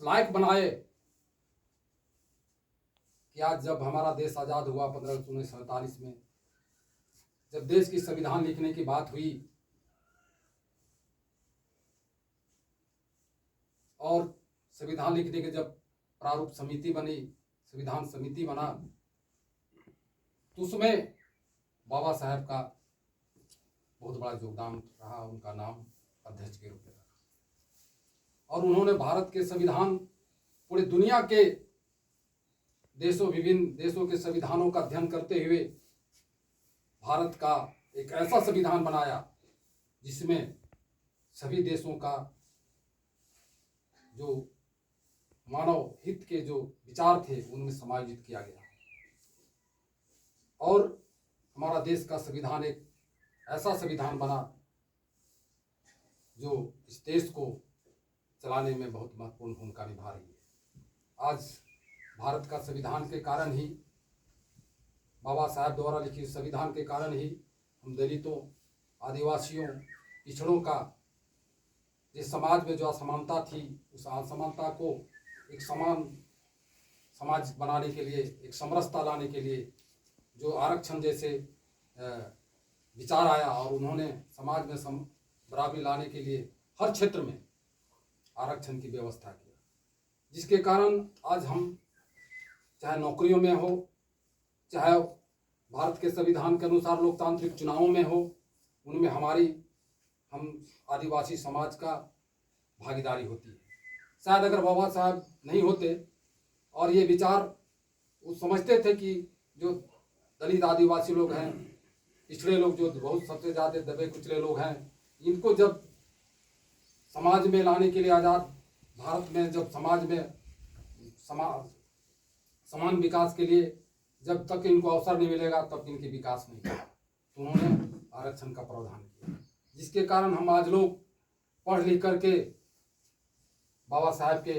लायक बनाए कि आज जब हमारा देश आज़ाद हुआ 15 अगस्त 1947 में, जब देश की संविधान लिखने की बात हुई और संविधान लिखने के जब प्रारूप समिति बनी, संविधान समिति बना, तो उसमें बाबा साहब का बहुत बड़ा योगदान रहा। उनका नाम अध्यक्ष के रूप में रहा और उन्होंने भारत के संविधान, पूरे दुनिया के विभिन्न देशों के संविधानों का अध्ययन करते हुए भारत का एक ऐसा संविधान बनाया जिसमें सभी देशों का जो मानव हित के जो विचार थे उनमें समायोजित किया गया। और हमारा देश का संविधान एक ऐसा संविधान बना जो इस देश को चलाने में बहुत महत्वपूर्ण भूमिका निभा रही है। आज भारत का संविधान के कारण ही, बाबा साहब द्वारा लिखित संविधान के कारण ही हम दलितों, आदिवासियों, पिछड़ों का जिस समाज में जो असमानता थी, उस असमानता को एक समान समाज बनाने के लिए, एक समरसता लाने के लिए जो आरक्षण जैसे विचार आया और उन्होंने समाज में बराबरी लाने के लिए हर क्षेत्र में आरक्षण की व्यवस्था की, जिसके कारण आज हम चाहे नौकरियों में हो, चाहे भारत के संविधान के अनुसार लोकतांत्रिक चुनावों में हो, उनमें हम आदिवासी समाज का भागीदारी होती है। शायद अगर बाबा साहब नहीं होते और ये विचार वो समझते थे कि जो दलित आदिवासी लोग हैं, पिछड़े लोग, जो बहुत सबसे ज़्यादा दबे कुचले लोग हैं, इनको जब समाज में लाने के लिए, आज़ाद भारत में जब समाज में समान विकास के लिए जब तक इनको अवसर नहीं मिलेगा तब इनके विकास नहीं होगा। तो उन्होंने आरक्षण का प्रावधान किया, जिसके कारण हम आज लोग पढ़ लिख करके बाबा साहब के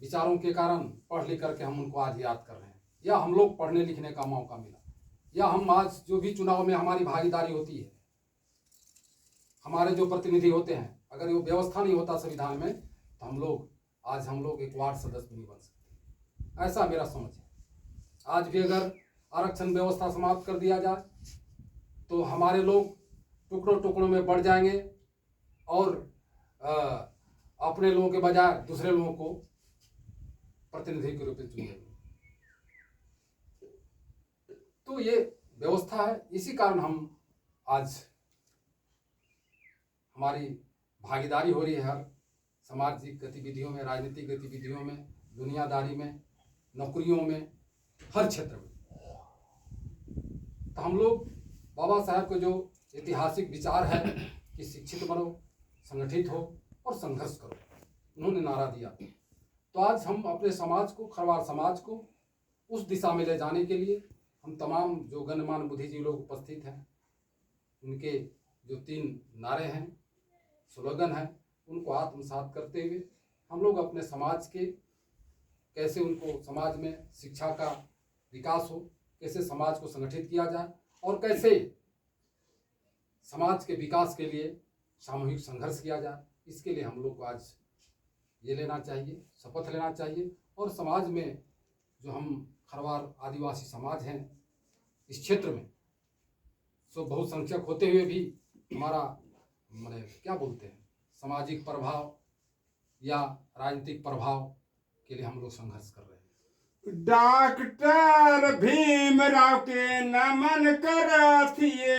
विचारों के कारण पढ़ लिख करके हम उनको आज याद कर रहे हैं, या हम लोग पढ़ने लिखने का मौका मिला, या हम आज जो भी चुनाव में हमारी भागीदारी होती है, हमारे जो प्रतिनिधि होते हैं, अगर वो व्यवस्था नहीं होता संविधान में तो हम लोग एक वार्ड सदस्य भी नहीं बन सकते। ऐसा मेरा समझ है। आज भी अगर आरक्षण व्यवस्था समाप्त कर दिया जाए तो हमारे लोग टुकड़ों टुकड़ों में बढ़ जाएंगे और अपने लोगों के बजाय दूसरे लोगों को प्रतिनिधि के रूप में चुनेंगे। तो ये व्यवस्था है, इसी कारण हम आज हमारी भागीदारी हो रही है हर सामाजिक गतिविधियों में, राजनीतिक गतिविधियों में, दुनियादारी में, नौकरियों में, हर क्षेत्र में। तो हम लोग बाबा साहब के जो ऐतिहासिक विचार है कि शिक्षित बनो, संगठित हो और संघर्ष करो, उन्होंने नारा दिया, तो आज हम अपने समाज को, खरवार समाज को उस दिशा में ले जाने के लिए हम तमाम जो गणमान्य बुद्धिजीवी लोग उपस्थित हैं, उनके जो 3 नारे हैं, स्लोगन है, उनको आत्मसात करते हुए हम लोग अपने समाज के कैसे उनको समाज में शिक्षा का विकास हो, कैसे समाज को संगठित किया जाए और कैसे समाज के विकास के लिए सामूहिक संघर्ष किया जाए, इसके लिए हम लोग को आज ये लेना चाहिए, शपथ लेना चाहिए। और समाज में जो हम खरवार आदिवासी समाज हैं इस क्षेत्र में, सो बहुसंख्यक होते हुए भी हमारा माने क्या बोलते हैं, सामाजिक प्रभाव या राजनीतिक प्रभाव के लिए हम लोग संघर्ष कर रहे हैं। डॉक्टर भीमराव के नमन करथिए।